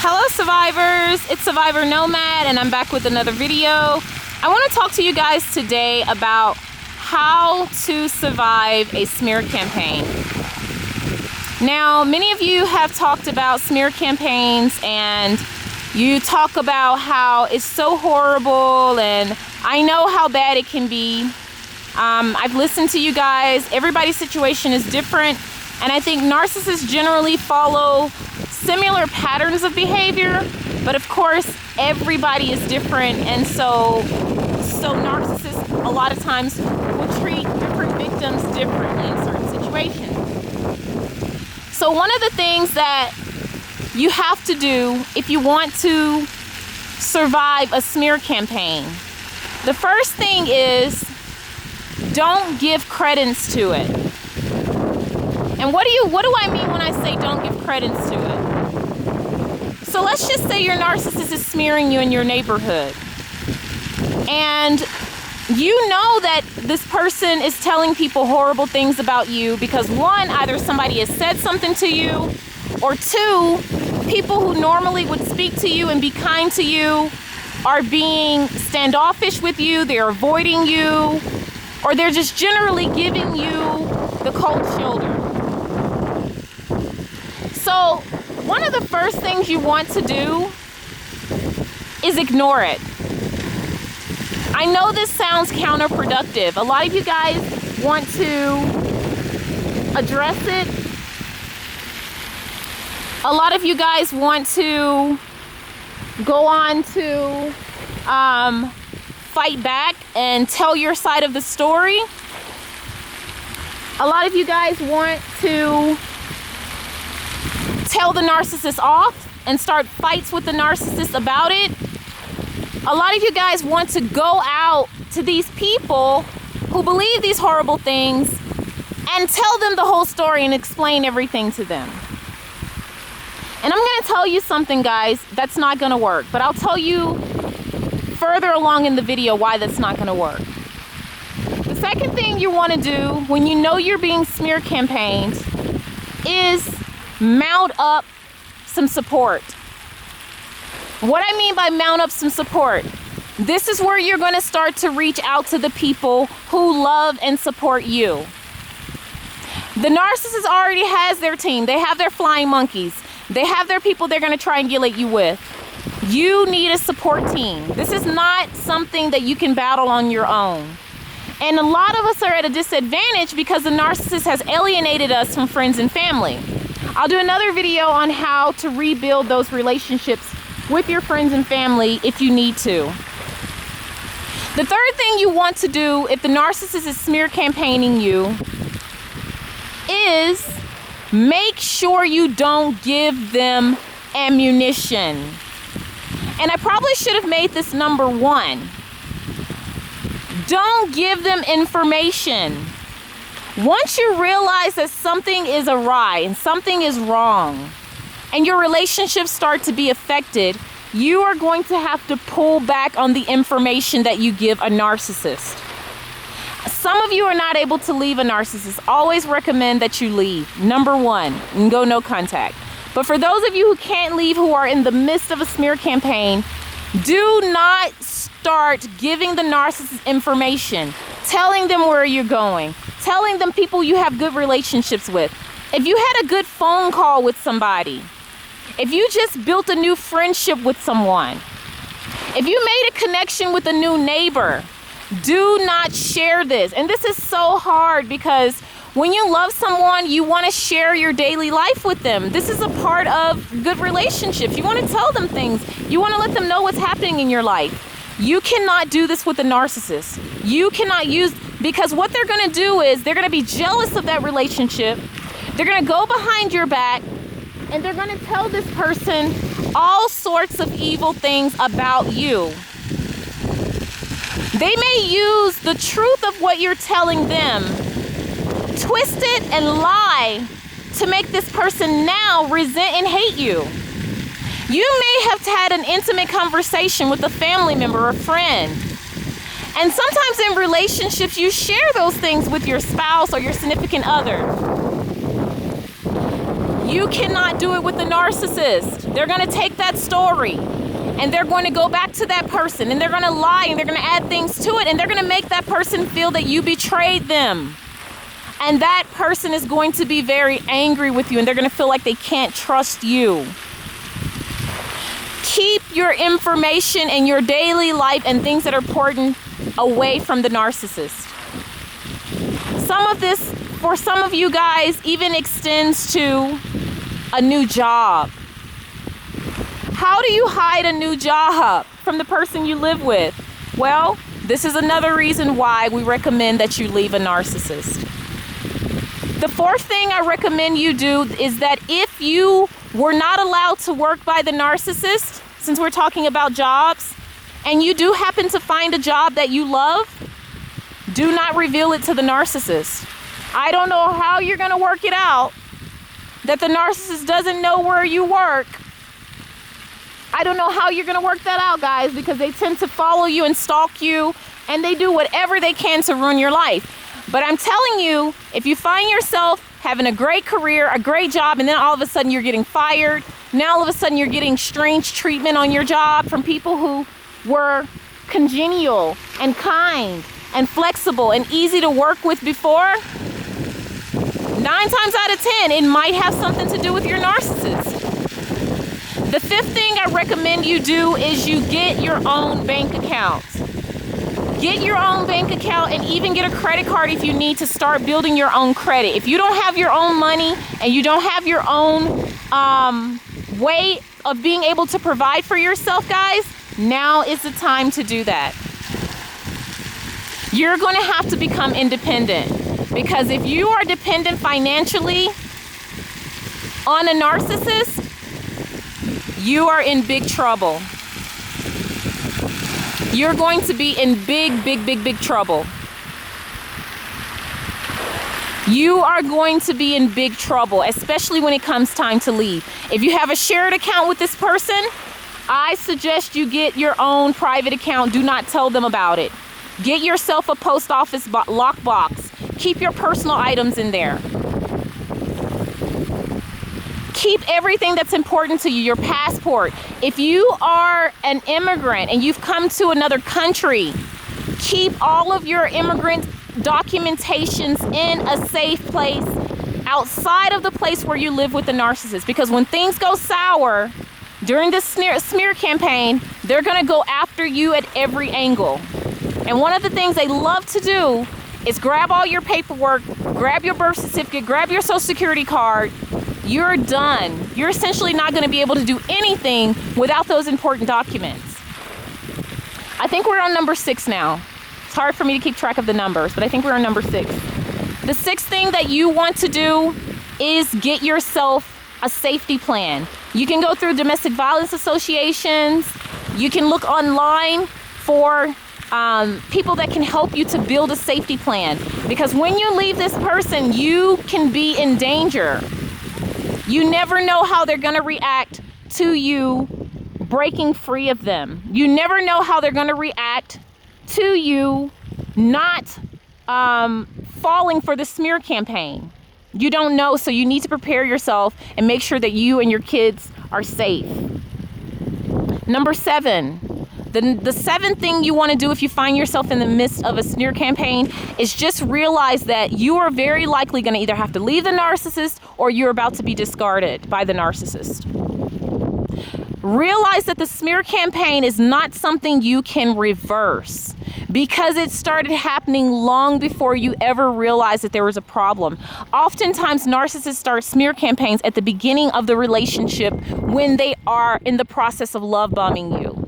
Hello survivors, it's Survivor Nomad and I'm back with another video. I want to talk to you guys today about how to survive a smear campaign. Now, many of you have talked about smear campaigns and you talk about how it's so horrible and I know how bad it can be. I've listened to you guys. Everybody's situation is different, and I think narcissists generally follow similar patterns of behavior, but of course everybody is different, and so narcissists a lot of times will treat different victims differently in certain situations. So one of the things that you have to do if you want to survive a smear campaign, the first thing is don't give credence to it. And what do I mean when I say don't give credence to it? So let's just say your narcissist is smearing you in your neighborhood. And you know that this person is telling people horrible things about you because one, either somebody has said something to you, or two, people who normally would speak to you and be kind to you are being standoffish with you, they're avoiding you, or they're just generally giving you the cold shoulder. So one of the first things you want to do is ignore it. I know this sounds counterproductive. A lot of you guys want to address it. A lot of you guys want to go on to fight back and tell your side of the story. A lot of you guys want to tell the narcissist off and start fights with the narcissist about it. A lot of you guys want to go out to these people who believe these horrible things and tell them the whole story and explain everything to them. And I'm going to tell you something, guys, that's not going to work. But I'll tell you further along in the video why that's not going to work. The second thing you want to do when you know you're being smear campaigned is mount up some support. What I mean by mount up some support, this is where you're going to start to reach out to the people who love and support you. The narcissist already has their team. They have their flying monkeys. They have their people they're going to triangulate you with. You need a support team. This is not something that you can battle on your own. And a lot of us are at a disadvantage because the narcissist has alienated us from friends and family. I'll do another video on how to rebuild those relationships with your friends and family if you need to. The third thing you want to do if the narcissist is smear campaigning you is make sure you don't give them ammunition. And I probably should have made this number one. Don't give them information. Once you realize that something is awry and something is wrong and your relationships start to be affected, you are going to have to pull back on the information that you give a narcissist. Some of you are not able to leave a narcissist. Always recommend that you leave. Number one, and go no contact. But for those of you who can't leave, who are in the midst of a smear campaign, do not start giving the narcissist information, telling them where you're going, telling them people you have good relationships with. If you had a good phone call with somebody, if you just built a new friendship with someone, if you made a connection with a new neighbor, do not share this. And this is so hard because when you love someone, you want to share your daily life with them. This is a part of good relationships. You want to tell them things. You want to let them know what's happening in your life. You cannot do this with a narcissist. You cannot because what they're going to do is they're going to be jealous of that relationship. They're going to go behind your back and they're going to tell this person all sorts of evil things about you. They may use the truth of what you're telling them, twist it and lie to make this person now resent and hate you. You may have had an intimate conversation with a family member or friend. And sometimes in relationships, you share those things with your spouse or your significant other. You cannot do it with the narcissist. They're going to take that story and they're going to go back to that person and they're going to lie and they're going to add things to it and they're going to make that person feel that you betrayed them. And that person is going to be very angry with you and they're going to feel like they can't trust you. Keep your information and your daily life and things that are important away from the narcissist. Some of this, for some of you guys, even extends to a new job. How do you hide a new job from the person you live with? Well, this is another reason why we recommend that you leave a narcissist. The fourth thing I recommend you do is that if you were not allowed to work by the narcissist, since we're talking about jobs, and you do happen to find a job that you love, do not reveal it to the narcissist. I don't know how you're going to work it out that the narcissist doesn't know where you work. I don't know how you're going to work that out, guys, because they tend to follow you and stalk you, and they do whatever they can to ruin your life. But I'm telling you, if you find yourself having a great career, a great job, and then all of a sudden you're getting fired, now all of a sudden you're getting strange treatment on your job from people who were congenial and kind and flexible and easy to work with before, 9 times out of 10, it might have something to do with your narcissist. The fifth thing I recommend you do is you get your own bank account. Get your own bank account and even get a credit card if you need to start building your own credit. If you don't have your own money and you don't have your own way of being able to provide for yourself, guys, now is the time to do that. You're going to have to become independent, because if you are dependent financially on a narcissist, you are in big trouble. You're going to be in big trouble. You are going to be in big trouble, especially when it comes time to leave. If you have a shared account with this person, I suggest you get your own private account. Do not tell them about it. Get yourself a post office lockbox. Keep your personal items in there. Keep everything that's important to you, your passport. If you are an immigrant and you've come to another country, keep all of your immigrant documentations in a safe place outside of the place where you live with the narcissist. Because when things go sour during this smear campaign, they're going to go after you at every angle. And one of the things they love to do is grab all your paperwork, grab your birth certificate, grab your social security card. You're done. You're essentially not going to be able to do anything without those important documents. I think we're on number 6 now. It's hard for me to keep track of the numbers, but I think we're on number 6. The 6th thing that you want to do is get yourself a safety plan. You can go through domestic violence associations. You can look online for people that can help you to build a safety plan. Because when you leave this person, you can be in danger. You never know how they're going to react to you breaking free of them. You never know how they're going to react to you not falling for the smear campaign. You don't know, so you need to prepare yourself and make sure that you and your kids are safe. Number 7. The 7th thing you want to do if you find yourself in the midst of a smear campaign is just realize that you are very likely going to either have to leave the narcissist or you're about to be discarded by the narcissist. Realize that the smear campaign is not something you can reverse, because it started happening long before you ever realized that there was a problem. Oftentimes, narcissists start smear campaigns at the beginning of the relationship when they are in the process of love bombing you.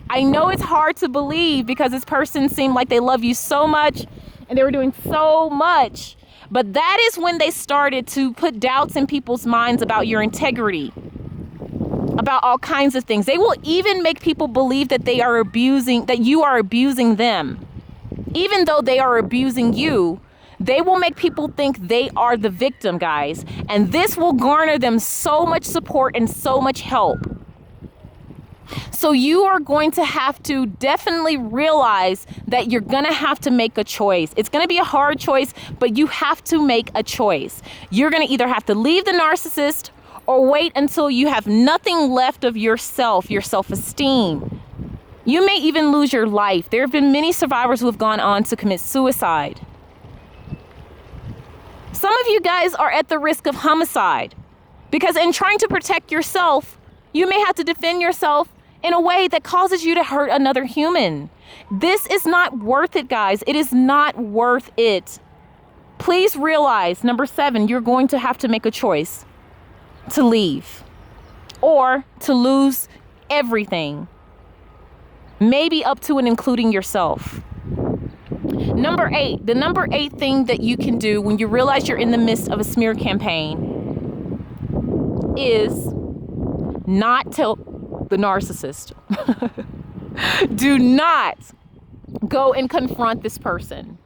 I know it's hard to believe because this person seemed like they love you so much and they were doing so much, but that is when they started to put doubts in people's minds about your integrity, about all kinds of things. They will even make people believe that you are abusing them. Even though they are abusing you, they will make people think they are the victim, guys. And this will garner them so much support and so much help. So you are going to have to definitely realize that you're going to have to make a choice. It's going to be a hard choice, but you have to make a choice. You're going to either have to leave the narcissist or wait until you have nothing left of yourself, your self-esteem. You may even lose your life. There have been many survivors who have gone on to commit suicide. Some of you guys are at the risk of homicide because in trying to protect yourself, you may have to defend yourself in a way that causes you to hurt another human. This is not worth it, guys. It is not worth it. Please realize, number 7, you're going to have to make a choice to leave or to lose everything, maybe up to and including yourself. Number 8, the number 8 thing that you can do when you realize you're in the midst of a smear campaign is not tell the narcissist. Do not go and confront this person.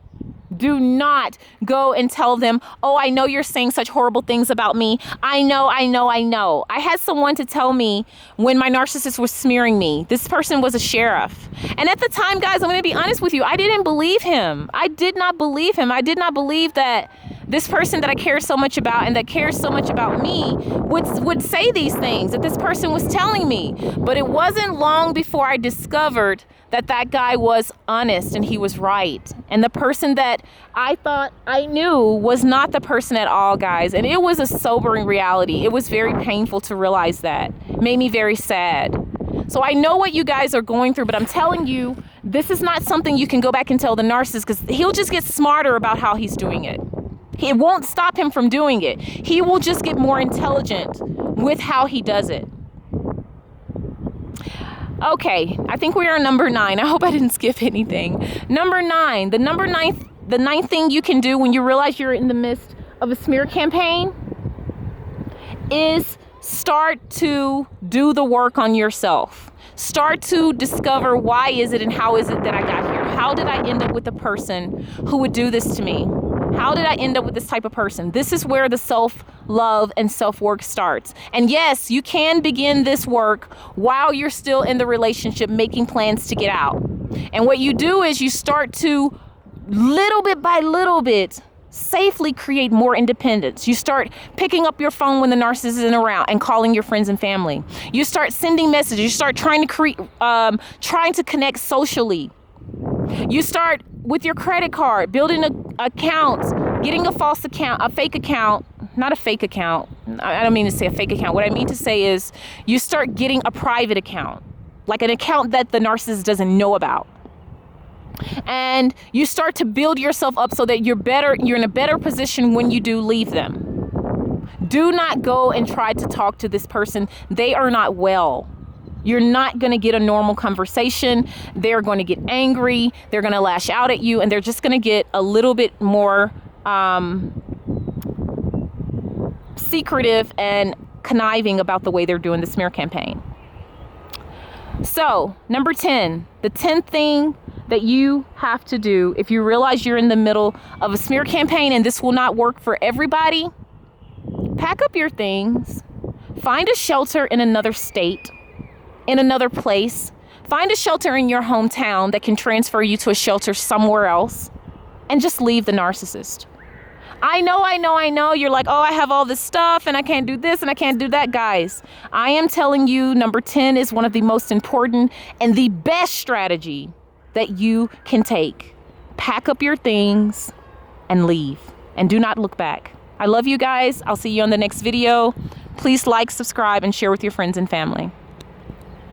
Do not go and tell them, oh, I know you're saying such horrible things about me. I know. I had someone to tell me when my narcissist was smearing me. This person was a sheriff. And at the time, guys, I'm going to be honest with you. I didn't believe him. I did not believe him. I did not believe that this person that I care so much about and that cares so much about me would say these things that this person was telling me. But it wasn't long before I discovered that guy was honest and he was right. And the person that I thought I knew was not the person at all, guys. And it was a sobering reality. It was very painful to realize that. It made me very sad. So I know what you guys are going through, but I'm telling you, this is not something you can go back and tell the narcissist because he'll just get smarter about how he's doing it. It won't stop him from doing it. He will just get more intelligent with how he does it. Okay, I think we are on number 9. I hope I didn't skip anything. Number 9, the ninth thing you can do when you realize you're in the midst of a smear campaign is start to do the work on yourself. Start to discover why is it and how is it that I got here? How did I end up with a person who would do this to me? How did I end up with this type of person? This is where the self-love and self-work starts. And yes, you can begin this work while you're still in the relationship, making plans to get out. And what you do is you start to, little bit by little bit, safely create more independence. You start picking up your phone when the narcissist isn't around and calling your friends and family. You start sending messages. You start trying to connect socially. You start with your credit card, building an account, getting a fake account, not a fake account. I don't mean to say a fake account. What I mean to say is you start getting a private account, like an account that the narcissist doesn't know about. And you start to build yourself up so that you're in a better position when you do leave them. Do not go and try to talk to this person. They are not well. You're not going to get a normal conversation. They're going to get angry. They're going to lash out at you, and they're just going to get a little bit more secretive and conniving about the way they're doing the smear campaign. So, number 10, the 10th thing that you have to do if you realize you're in the middle of a smear campaign and this will not work for everybody, pack up your things, find a shelter in another state, in another place. Find a shelter in your hometown that can transfer you to a shelter somewhere else and just leave the narcissist. I know. You're like, oh, I have all this stuff and I can't do this and I can't do that. Guys, I am telling you, number 10 is one of the most important and the best strategy that you can take. Pack up your things and leave and do not look back. I love you guys. I'll see you on the next video. Please like, subscribe, and share with your friends and family.